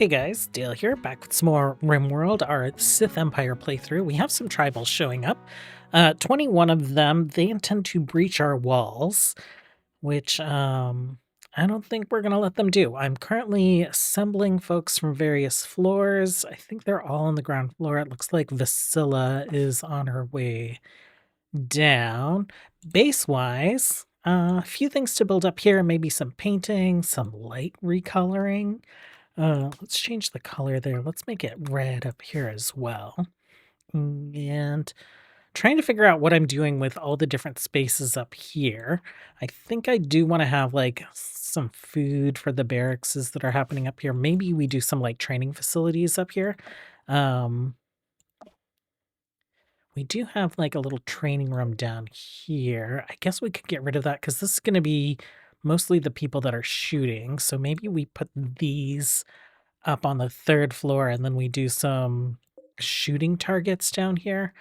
Hey guys, Dale here, back with some more RimWorld, our Sith Empire playthrough. We have some tribals showing up. 21 of them, they intend to breach our walls, which I don't think we're going to let them do. I'm currently assembling folks from various floors. I think they're all on the ground floor. It looks like Vasilla is on her way down. Base-wise, a few things to build up here, maybe some painting, some light recoloring. Let's change the color there. Let's make it red up here as well. And trying to figure out what I'm doing with all the different spaces up here. I think I do want to have like some food for the barracks that are happening up here. Maybe we do some like training facilities up here. We do have like a little training room down here. I guess we could get rid of that because this is going to be mostly the people that are shooting. So maybe we put these up on the third floor and then we do some shooting targets down here.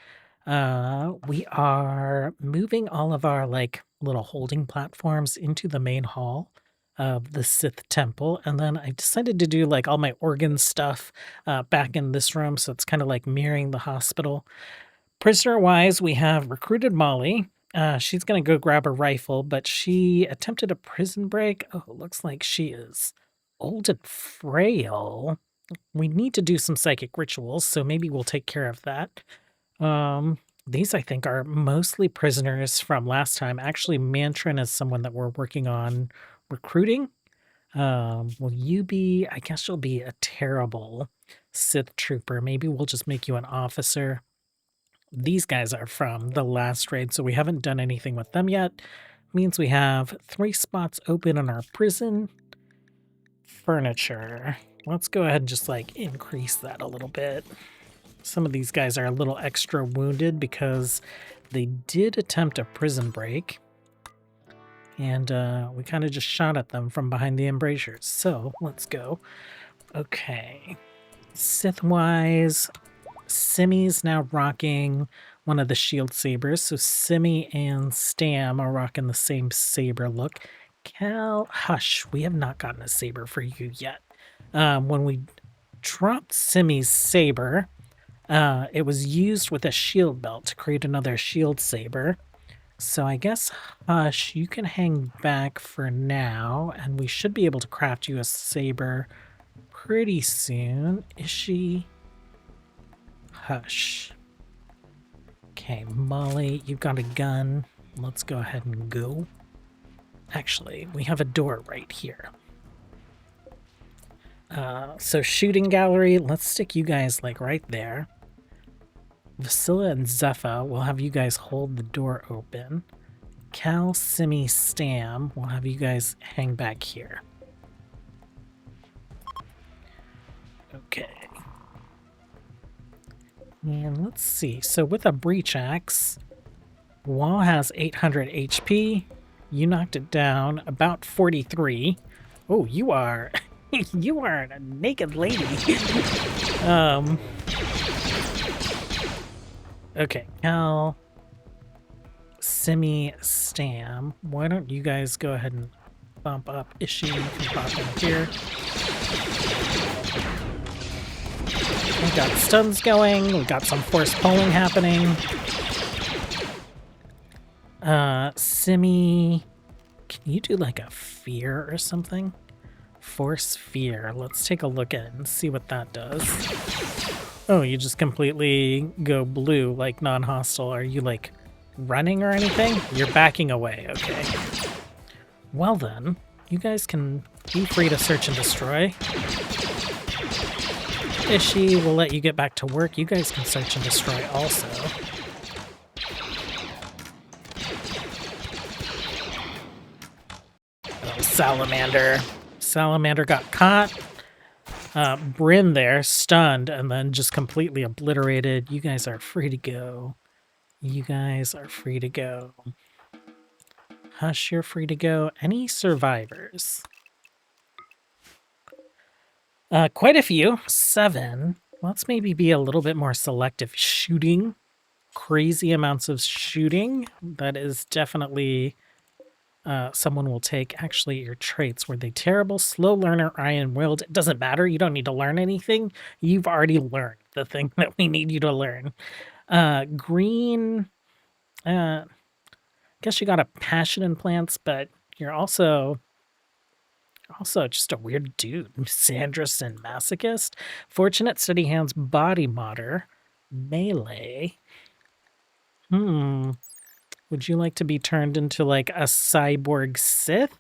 We are moving all of our like little holding platforms into the main hall of the Sith temple. And then I decided to do like all my organ stuff back in this room. So it's kind of like mirroring the hospital. Prisoner-wise, we have recruited Molly. She's going to go grab a rifle, but she attempted a prison break. Oh, it looks like she is old and frail. We need to do some psychic rituals, so maybe we'll take care of that. These, I think, are mostly prisoners from last time. Actually, Mantrin is someone that we're working on recruiting. Will you be... I guess you'll be a terrible Sith trooper. Maybe we'll just make you an officer. These guys are from the last raid, so we haven't done anything with them yet. Means we have 3 spots open in our prison. Furniture. Let's go ahead and just like increase that a little bit. Some of these guys are a little extra wounded because they did attempt a prison break. And we kind of just shot at them from behind the embrasures. So let's go. Okay. Sith-wise, Simi's now rocking one of the shield sabers. So Simi and Stam are rocking the same saber look. Cal, hush, we have not gotten a saber for you yet. When we dropped Simi's saber, it was used with a shield belt to create another shield saber. So I guess, Hush, you can hang back for now, and we should be able to craft you a saber pretty soon. Is she... Hush. Okay, Molly, you've got a gun. Let's go ahead and go. Actually, we have a door right here. So shooting gallery, let's stick you guys like right there. Vasilla and Zepha, we'll have you guys hold the door open. Cal, Simi, Stam, we'll have you guys hang back here. Okay. And let's see. So with a breach axe, Wall has 800 HP. You knocked it down about 43. Oh, you are... you are a naked lady. Okay, Cal, Simi, Stam. Why don't you guys go ahead and bump up Ishi? You can pop in here. We got stuns going. We got some force pulling happening. Simi, can you do like a fear or something? Force fear. Let's take a look at it and see what that does. Oh, you just completely go blue, like non-hostile. Are you like running or anything? You're backing away. Okay. Well then, you guys can be free to search and destroy. Ishi will let you get back to work. You guys can search and destroy also. Oh, Salamander. Salamander got caught. Bryn there, stunned, and then just completely obliterated. You guys are free to go. You guys are free to go. Hush, you're free to go. Any survivors? Quite a few. 7. Let's maybe be a little bit more selective. Shooting. Crazy amounts of shooting. That is definitely someone will take. Actually, your traits, were they terrible, slow learner, iron willed? It doesn't matter. You don't need to learn anything. You've already learned the thing that we need you to learn. Green, guess you got a passion in plants, but you're also just a weird dude. Misandrist and masochist. Fortunate, steady hands, body modder, melee. Would you like to be turned into like a cyborg Sith?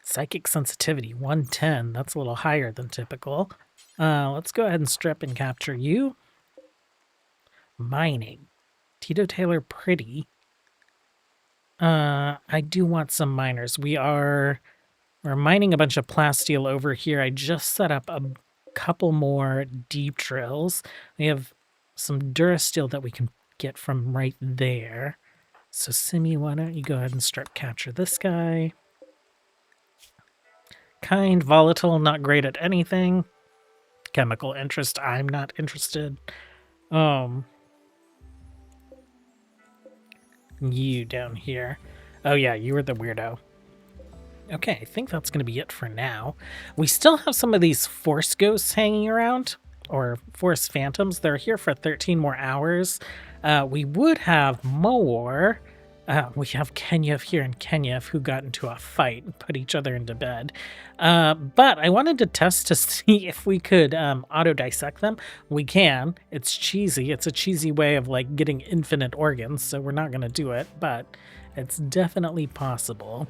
Psychic sensitivity, 110. That's a little higher than typical. Let's go ahead and strip and capture you. Mining. Tito Taylor pretty. I do want some miners. We're mining a bunch of plasteel over here. I just set up a couple more deep drills. We have some durasteel that we can get from right there. So Simi, why don't you go ahead and start capture this guy. Kind, volatile, not great at anything. Chemical interest, I'm not interested. You down here. Oh yeah, you were the weirdo. Okay, I think that's going to be it for now. We still have some of these Force ghosts hanging around, or Force phantoms. They're here for 13 more hours. We would have more. We have Kenyev here and Kenyev who got into a fight and put each other into bed. But I wanted to test to see if we could auto-dissect them. We can. It's cheesy. It's a cheesy way of like getting infinite organs, so we're not going to do it, but it's definitely possible.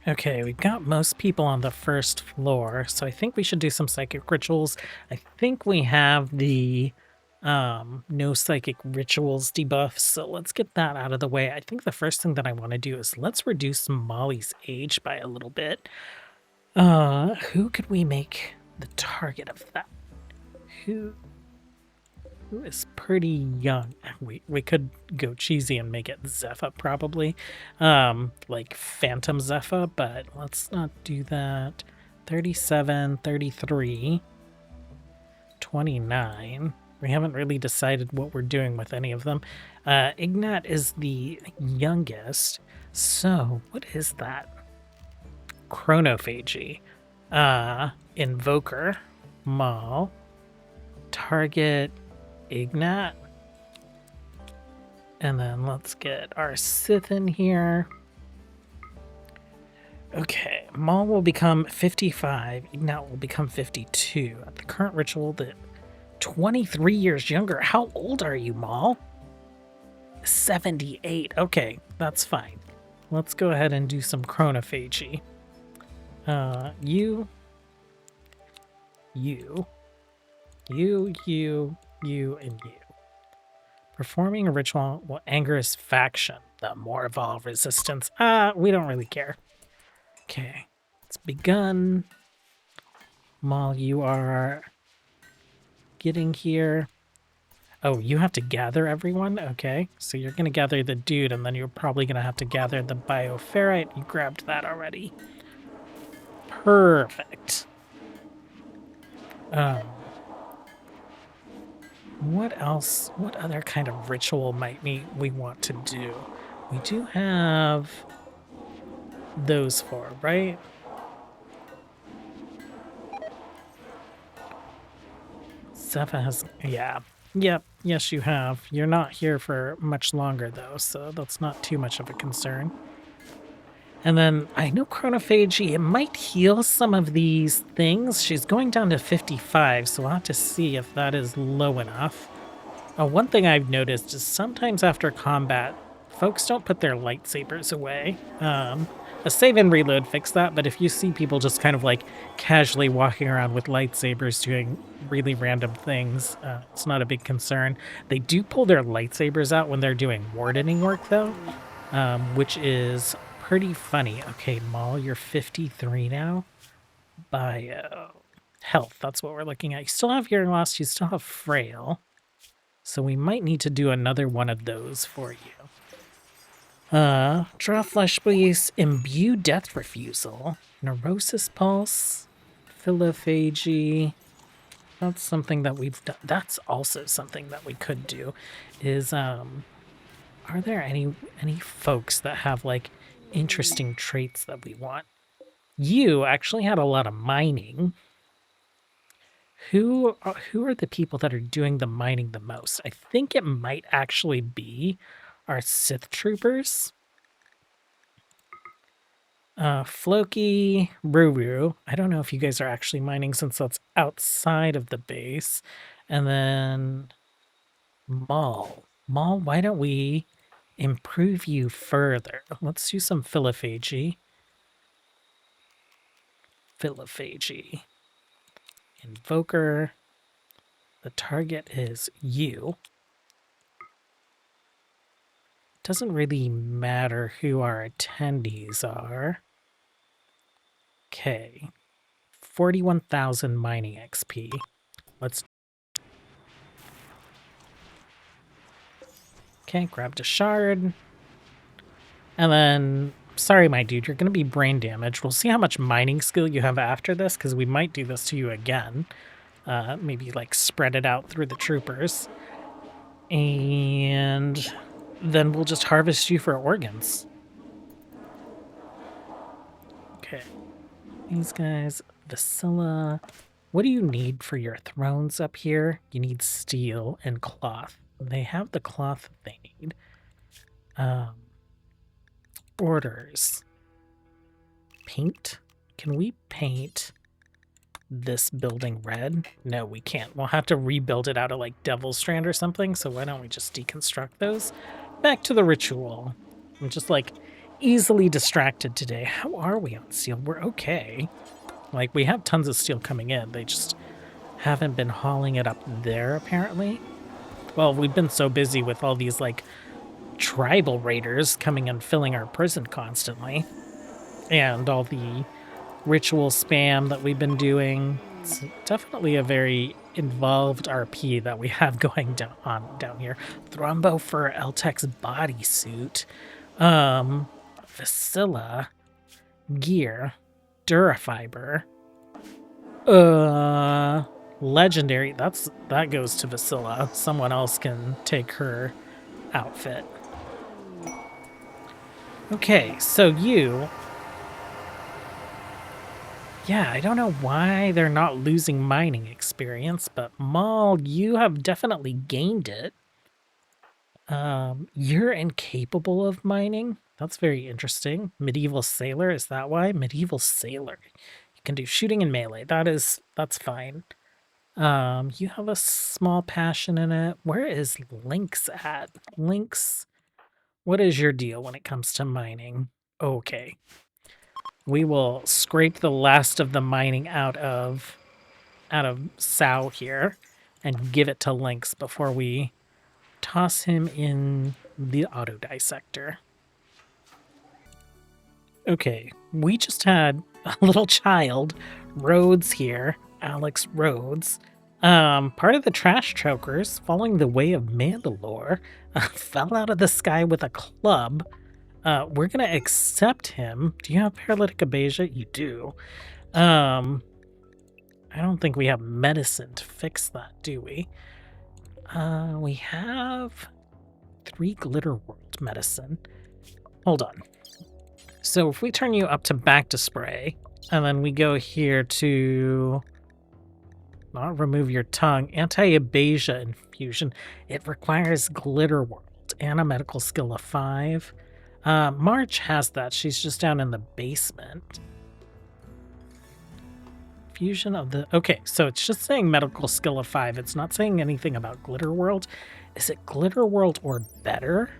Okay, we've got most people on the first floor, so I think we should do some psychic rituals. I think we have the no psychic rituals debuff, so let's get that out of the way. I think the first thing that I want to do is let's reduce Molly's age by a little bit. Who could we make the target of that? Who is pretty young? We could go cheesy and make it Zepha probably, like Phantom Zepha, but let's not do that. 37, 33, 29. We haven't really decided what we're doing with any of them. Ignat is the youngest, so what is that? Chronophagy. Invoker, Maul, target Ignat, and then let's get our Sith in here. Okay, Maul will become 55, Ignat will become 52. At the current ritual, the 23 years younger. How old are you, Maul? 78. Okay, that's fine. Let's go ahead and do some chronophagy. You, and you. Performing a ritual will anger his faction. The Morval resistance. We don't really care. Okay, it's begun. Maul, you are getting here. Oh, you have to gather everyone? Okay, so you're going to gather the dude, and then you're probably going to have to gather the bioferrite. You grabbed that already. Perfect. What else? What other kind of ritual might we want to do? We do have those four, right? Zepha has, yeah. Yep, yes you have. You're not here for much longer though, so that's not too much of a concern. And then I know chronophagy, it might heal some of these things. She's going down to 55, so we'll have to see if that is low enough. One thing I've noticed is sometimes after combat, folks don't put their lightsabers away. A save and reload fixed that, but if you see people just kind of like casually walking around with lightsabers doing really random things, it's not a big concern. They do pull their lightsabers out when they're doing wardening work though, which is pretty funny. Okay, Maul, you're 53 now. Bio. Health, that's what we're looking at. You still have hearing loss, you still have frail. So we might need to do another one of those for you. Draw flesh, please. Imbue death refusal. Neurosis pulse. Philophagy. That's something that we've done. That's also something that we could do. Is, are Are there any folks that have, like, interesting traits that we want? You actually had a lot of mining. Who are the people that are doing the mining the most? I think it might actually be our Sith troopers. Floki, Ruru. I don't know if you guys are actually mining since that's outside of the base. And then Maul. Maul, why don't we improve you further? Let's do some philophagy. Philophagy. Invoker. The target is you. Doesn't really matter who our attendees are. Okay. 41,000 mining XP. Let's... Okay, grabbed a shard. And then... Sorry, my dude, you're going to be brain damaged. We'll see how much mining skill you have after this, because we might do this to you again. Maybe, like, spread it out through the troopers. And then we'll just harvest you for organs. Okay. These guys, Vasilla. What do you need for your thrones up here? You need steel and cloth. They have the cloth that they need. Orders. Paint. Can we paint this building red? No, we can't. We'll have to rebuild it out of like Devil's Strand or something, so why don't we just deconstruct those? Back to the ritual. I'm just like easily distracted today. How are we on steel? We're okay. Like, we have tons of steel coming in. They just haven't been hauling it up there, apparently. Well, we've been so busy with all these, like, tribal raiders coming and filling our prison constantly. And all the ritual spam that we've been doing. It's definitely a very involved RP that we have going down here. Thrombo for Eltec's bodysuit. Vasilla. Gear. Durafiber. Legendary. That goes to Vasilla. Someone else can take her outfit. Okay, so you... Yeah, I don't know why they're not losing mining experience, but Maul, you have definitely gained it. You're incapable of mining. That's very interesting. Medieval Sailor, is that why? Medieval Sailor. You can do shooting and melee. That's fine. You have a small passion in it. Where is Lynx at? Lynx, what is your deal when it comes to mining? Okay. We will scrape the last of the mining out of Sao here and give it to Lynx before we toss him in the auto dissector. Okay, we just had a little child, Rhodes here, Alex Rhodes, part of the trash chokers, following the way of Mandalore, fell out of the sky with a club. We're gonna accept him. Do you have paralytic abasia? You do. I don't think we have medicine to fix that, do we? We have 3 Glitter World medicine. Hold on. So if we turn you up to back to spray, and then we go here to not remove your tongue, anti-abasia infusion, it requires Glitter World and a medical skill of 5. March has that. She's just down in the basement. Fusion of the... Okay, so it's just saying medical skill of 5. It's not saying anything about Glitter World. Is it Glitter World or better?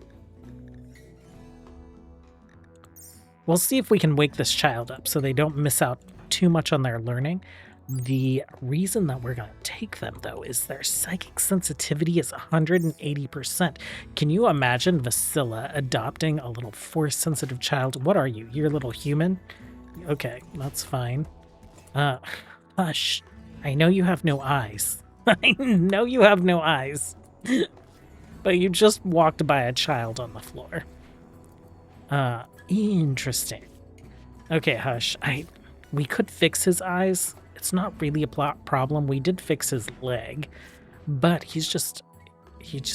We'll see if we can wake this child up so they don't miss out too much on their learning. The reason that we're going to take them, though, is their psychic sensitivity is 180%. Can you imagine Vasilla adopting a little force-sensitive child? What are you? You're a little human? Okay, that's fine. Hush. I know you have no eyes. I know you have no eyes. But you just walked by a child on the floor. Interesting. Okay, Hush. We could fix his eyes. It's not really a problem. We did fix his leg, but he just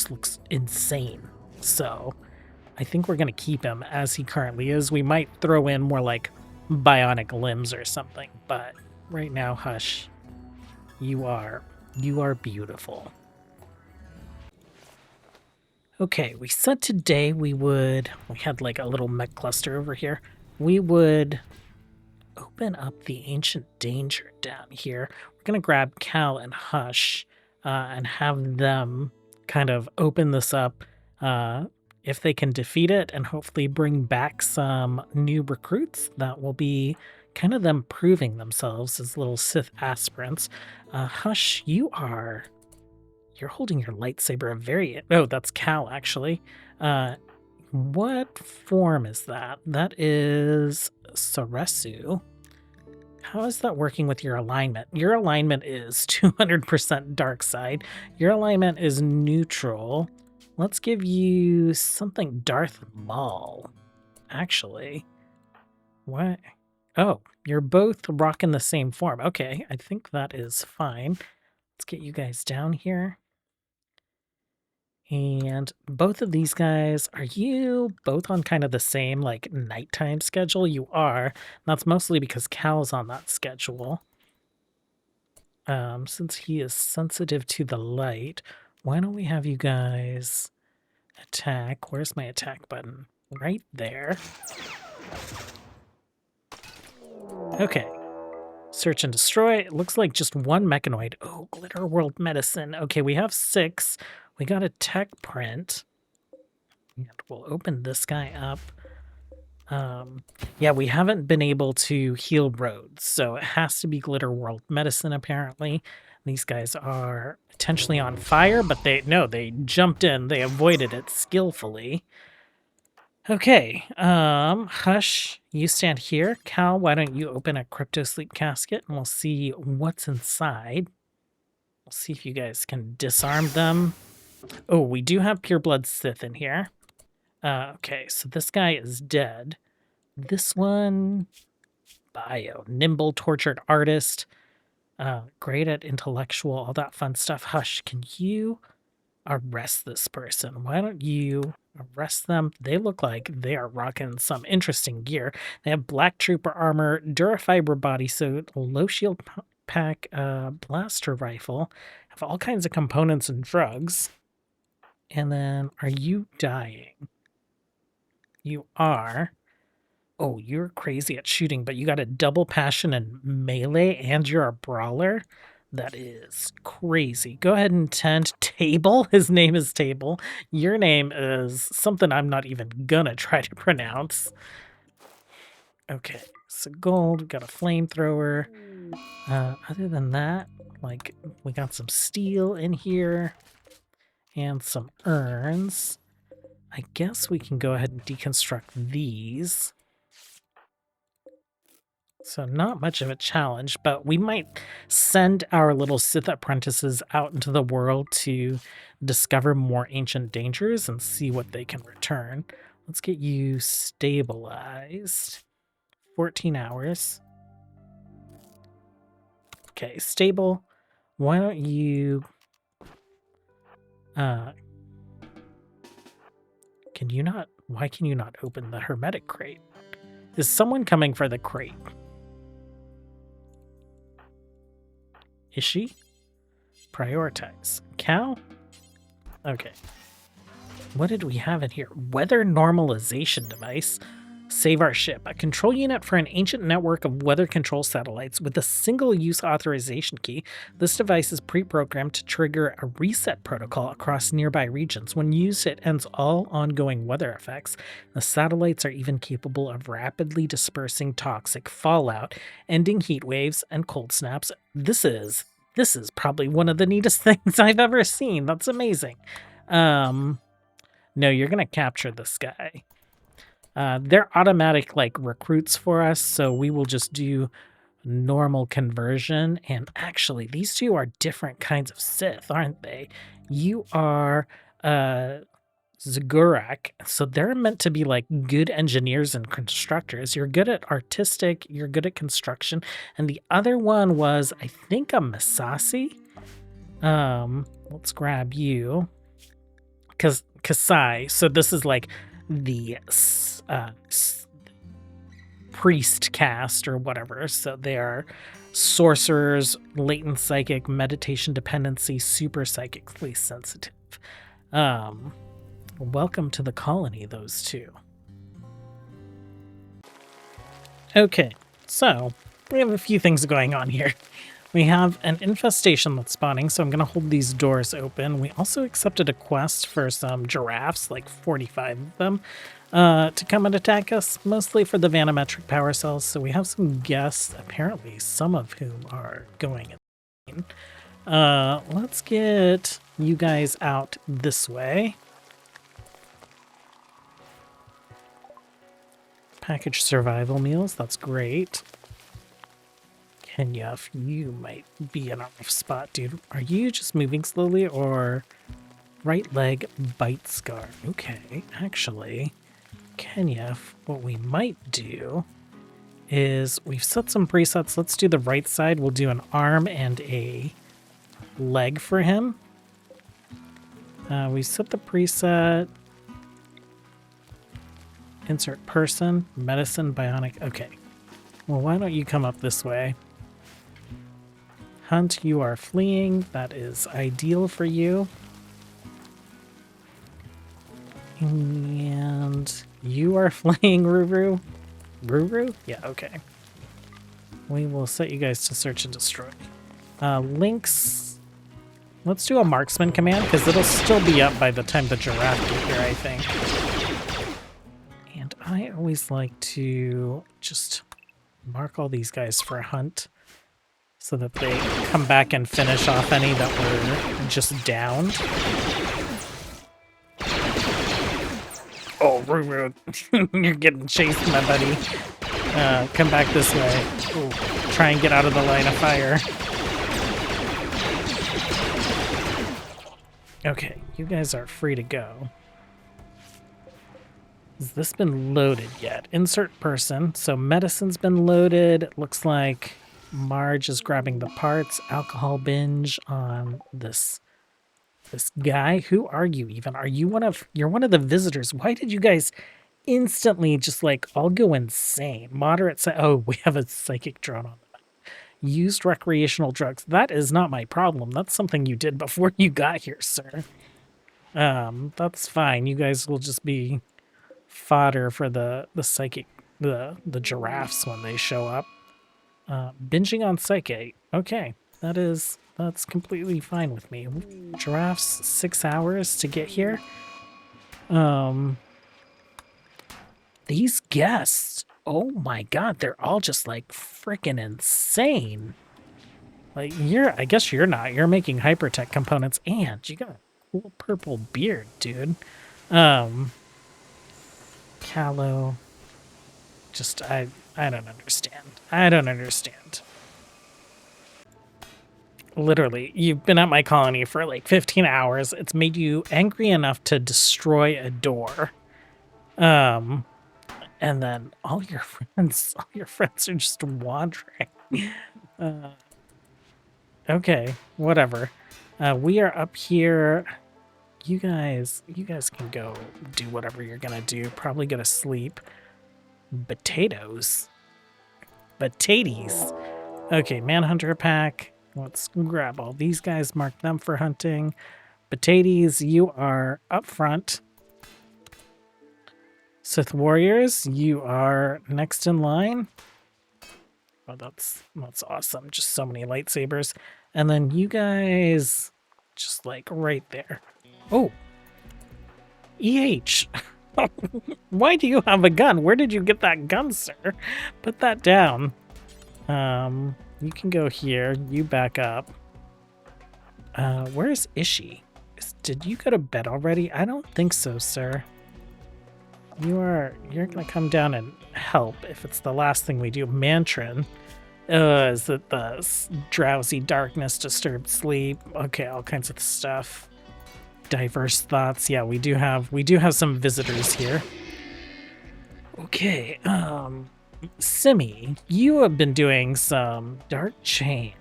looks insane. So I think we're going to keep him as he currently is. We might throw in more like bionic limbs or something, but right now, Hush, you are beautiful. Okay, we said today we had like a little mech cluster over here. We would open up the ancient danger down here. We're going to grab Cal and Hush and have them kind of open this up if they can defeat it and hopefully bring back some new recruits. That will be kind of them proving themselves as little Sith aspirants. Hush, you're holding your lightsaber oh, that's Cal actually. What form is that? That is Saresu. How is that working with your alignment? Your alignment is 200% dark side. Your alignment is neutral. Let's give you something Darth Maul, actually. What? Oh, you're both rocking the same form. Okay, I think that is fine. Let's get you guys down here. And both of these guys, are you both on kind of the same like nighttime schedule? You are. That's mostly because Cal's on that schedule. Since he is sensitive to the light, why don't we have you guys attack? Where's my attack button? Right there. Okay. Search and destroy. It looks like just one mechanoid. Oh, Glitter World Medicine. Okay, we have 6. We got a tech print. And we'll open this guy up. Yeah, we haven't been able to heal roads, so it has to be Glitter World Medicine, apparently. These guys are potentially on fire, but they jumped in. They avoided it skillfully. Okay, Hush, you stand here. Cal, why don't you open a crypto sleep casket and we'll see what's inside. We'll see if you guys can disarm them. Oh, we do have pureblood Sith in here. Okay, so this guy is dead. This one, bio, nimble, tortured artist, great at intellectual, all that fun stuff. Hush, can you arrest this person? Why don't you arrest them? They look like they are rocking some interesting gear. They have black trooper armor, durafiber bodysuit, low shield pack, blaster rifle, have all kinds of components and drugs. And then, are you dying? You are. Oh, you're crazy at shooting, but you got a double passion in melee and you're a brawler? That is crazy. Go ahead and tend Table. His name is Table. Your name is something I'm not even gonna try to pronounce. Okay, so gold, we got a flamethrower. Other than that, like, we got some steel in here and some urns. I guess we can go ahead and deconstruct these. So not much of a challenge, but we might send our little Sith apprentices out into the world to discover more ancient dangers and see what they can return. Let's get you stabilized. 14 hours. Okay, stable. Why don't you... Can you not... Why can you not open the hermetic crate? Is someone coming for the crate? Is she? Prioritize. Cal? Okay. What did we have in here? Weather normalization device. Save our ship. A control unit for an ancient network of weather control satellites with a single-use authorization key. This device is pre-programmed to trigger a reset protocol across nearby regions. When used, it ends all ongoing weather effects. The satellites are even capable of rapidly dispersing toxic fallout, ending heat waves and cold snaps. This is probably one of the neatest things I've ever seen. That's amazing. No, you're gonna capture this guy. They're automatic like recruits for us, so we will just do normal conversion. And actually, these two are different kinds of Sith, aren't they? You are Zigurak, so they're meant to be like good engineers and constructors. You're good at artistic, you're good at construction, and the other one was, I think, a Masasi. Let's grab you. Kasai. So this is like the priest caste or whatever. So they are sorcerers, latent psychic, meditation dependency, super psychically sensitive. Welcome to the colony, those two. Okay, so we have a few things going on here. We have an infestation that's spawning, so I'm going to hold these doors open. We also accepted a quest for some giraffes, like 45 of them, to come and attack us, mostly for the vanometric power cells. So we have some guests, apparently some of whom are going insane. Let's get you guys out this way. Package survival meals, that's great. Kenya, you might be in a rough spot, dude. Are you just moving slowly or right leg bite scar? Okay, actually, Kenya, what we might do is we've set some presets. Let's do the right side. We'll do an arm and a leg for him. We set the preset. Insert person, medicine, bionic. Okay. Well, why don't you come up this way? Hunt, you are fleeing. That is ideal for you. And you are fleeing, Ruru. Ruru? Yeah, okay. We will set you guys to search and destroy. Links. Let's do a marksman command, because it'll still be up by the time the giraffe get here, I think. And I always like to just mark all these guys for a hunt so that they come back and finish off any that were just downed. Oh, Ruru, you're getting chased, my buddy. Come back this way. Ooh, try and get out of the line of fire. Okay, you guys are free to go. Has this been loaded yet? Insert person. So medicine's been loaded. It looks like Marge is grabbing the parts. Alcohol binge on this guy. Who are you even? Are you you're one of the visitors? Why did you guys instantly just like all go insane? Moderate oh, we have a psychic drone on that. Used recreational drugs. That is not my problem. That's something you did before you got here, sir. That's fine. You guys will just be fodder for the psychic, the giraffes when they show up. Binging on psychic. Okay, that's completely fine with me. Giraffes, 6 hours to get here. These guests, oh my god, they're all just like freaking insane. Like I guess you're not. You're making hypertech components and you got a cool purple beard, dude. Callow. Just, I don't understand. I don't understand. Literally, you've been at my colony for like 15 hours. It's made you angry enough to destroy a door. And then all your friends are just wandering. Okay, whatever. We are up here. You guys can go do whatever you're gonna do. Probably go to sleep. Potatoes. Potatoes. Okay, Manhunter pack. Let's grab all these guys, mark them for hunting. Potatoes, you are up front. Sith Warriors, you are next in line. Oh, that's awesome. Just so many lightsabers. And then you guys just like right there. Oh, EH. Why do you have a gun? Where did you get that gun, sir? Put that down. You can go here. You back up. Where's Ishi? Did you go to bed already? I don't think so, sir. You're gonna come down and help if it's the last thing we do. Mantrin. Is it the drowsy darkness, disturbed sleep? Okay, all kinds of stuff. Diverse thoughts. Yeah, we do have some visitors here. Okay, Simi, you have been doing some dark chain.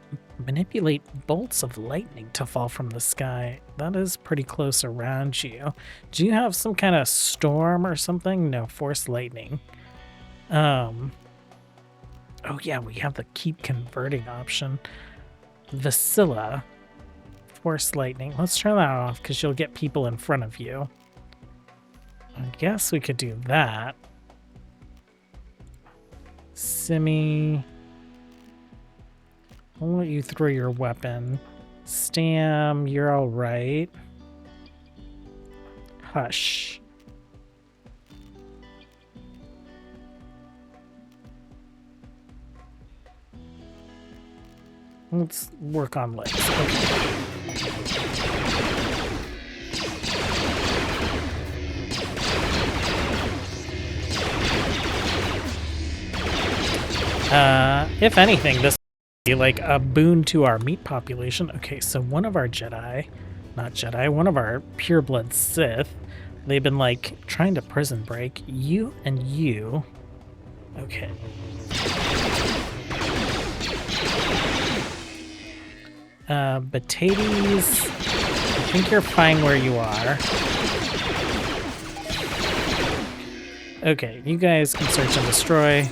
Manipulate bolts of lightning to fall from the sky. That is pretty close around you. Do you have some kind of storm or something? No, force lightning. Oh yeah, we have the keep converting option. Vasilla. Force lightning. Let's turn that off because you'll get people in front of you. I guess we could do that. Simi. I'll let you throw your weapon. Stam, you're all right. Hush. Let's work on legs. Okay. If anything, this would be like a boon to our meat population. Okay, so one of our one of our pureblood Sith, they've been like trying to prison break you and you. Okay. Batates, I think you're fine where you are. Okay, you guys can search and destroy.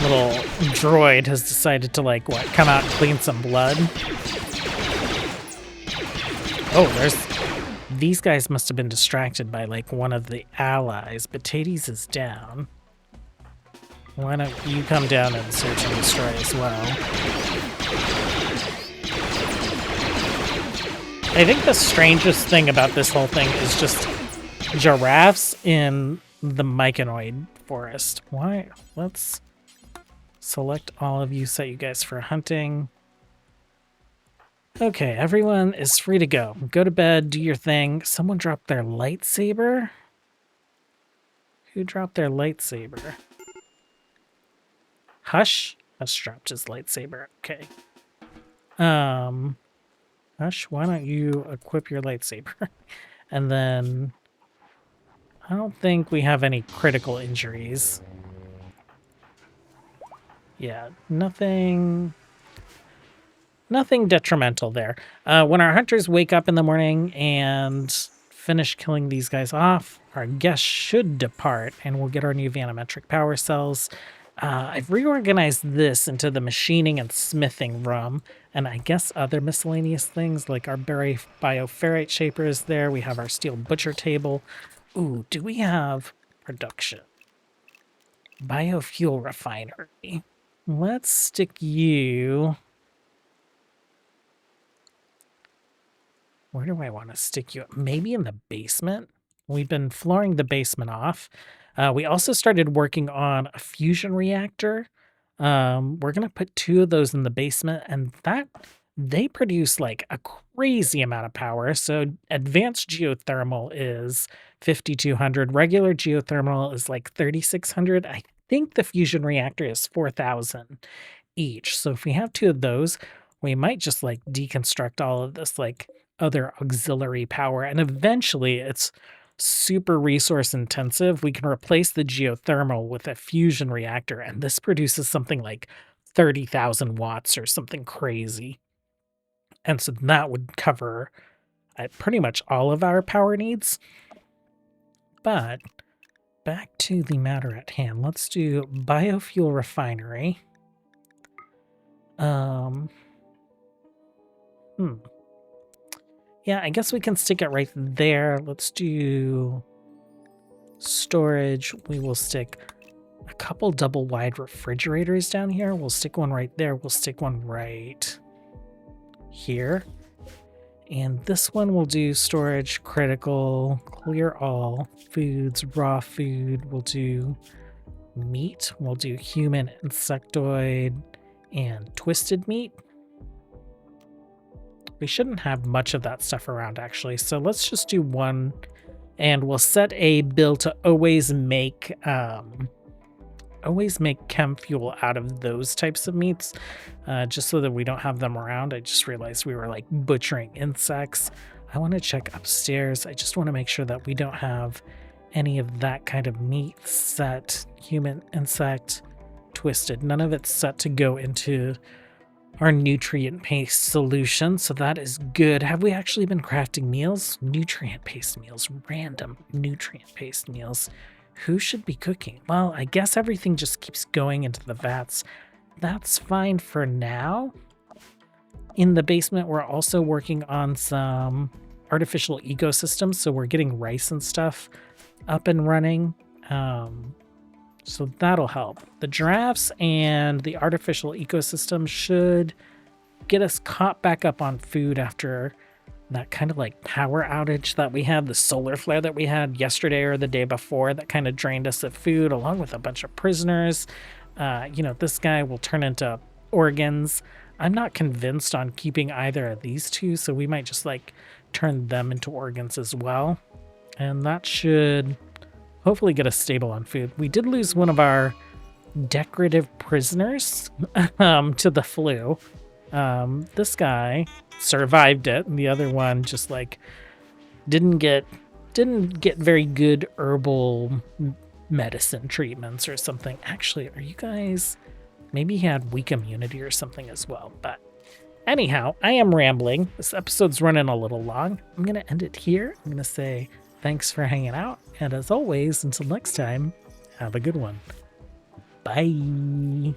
Little droid has decided to, like, what, come out and clean some blood? Oh, these guys must have been distracted by, like, one of the allies. Batates is down. Why don't you come down and search and destroy as well? I think the strangest thing about this whole thing is just giraffes in the myconoid forest. Why? Let's select all of you, set you guys for hunting. Okay, everyone is free to go. Go to bed, do your thing. Someone dropped their lightsaber? Who dropped their lightsaber? Hush? Hush dropped his lightsaber. Okay. Hush, why don't you equip your lightsaber? And then I don't think we have any critical injuries. Yeah, nothing detrimental there. When our hunters wake up in the morning and finish killing these guys off, our guests should depart and we'll get our new vanometric power cells. I've reorganized this into the machining and smithing room, and I guess other miscellaneous things like our bioferrite shapers there. We have our steel butcher table. Ooh, do we have production? Biofuel refinery. Let's stick you... Where do I want to stick you? Maybe in the basement? We've been flooring the basement off. We also started working on a fusion reactor. We're going to put 2 of those in the basement, and they produce like a crazy amount of power. So advanced geothermal is 5,200. Regular geothermal is like 3,600. I think the fusion reactor is 4,000 each. So if we have 2 of those, we might just like deconstruct all of this like other auxiliary power, and eventually it's super resource intensive. We can replace the geothermal with a fusion reactor, and this produces something like 30,000 watts or something crazy. And so that would cover pretty much all of our power needs. But back to the matter at hand. Let's do biofuel refinery. Yeah, I guess we can stick it right there. Let's do storage. We will stick a couple double wide refrigerators down here. We'll stick one right there. We'll stick one right here. And this one will do storage, critical, clear all, foods, raw food. We'll do meat. We'll do human, insectoid, and twisted meat. We shouldn't have much of that stuff around, actually. So let's just do one, and we'll set a bill to always make chem fuel out of those types of meats, just so that we don't have them around. I just realized we were like butchering insects. I want to check upstairs. I just want to make sure that we don't have any of that kind of meat set, human, insect, twisted. None of it's set to go into our nutrient-based solution, so that is good. Have we actually been crafting meals? Nutrient-based meals, random nutrient-based meals. Who should be cooking? Well, I guess everything just keeps going into the vats. That's fine for now. In the basement, we're also working on some artificial ecosystems, so we're getting rice and stuff up and running. So that'll help. The giraffes and the artificial ecosystem should get us caught back up on food after that kind of like power outage that we had, the solar flare that we had yesterday or the day before that kind of drained us of food along with a bunch of prisoners. This guy will turn into organs. I'm not convinced on keeping either of these two, so we might just like turn them into organs as well. And that should hopefully get us stable on food. We did lose one of our decorative prisoners to the flu. This guy survived it, and the other one just like didn't get very good herbal medicine treatments or something. Actually, are you guys... Maybe he had weak immunity or something as well. But anyhow, I am rambling. This episode's running a little long. I'm going to end it here. I'm going to say thanks for hanging out. And as always, until next time, have a good one. Bye.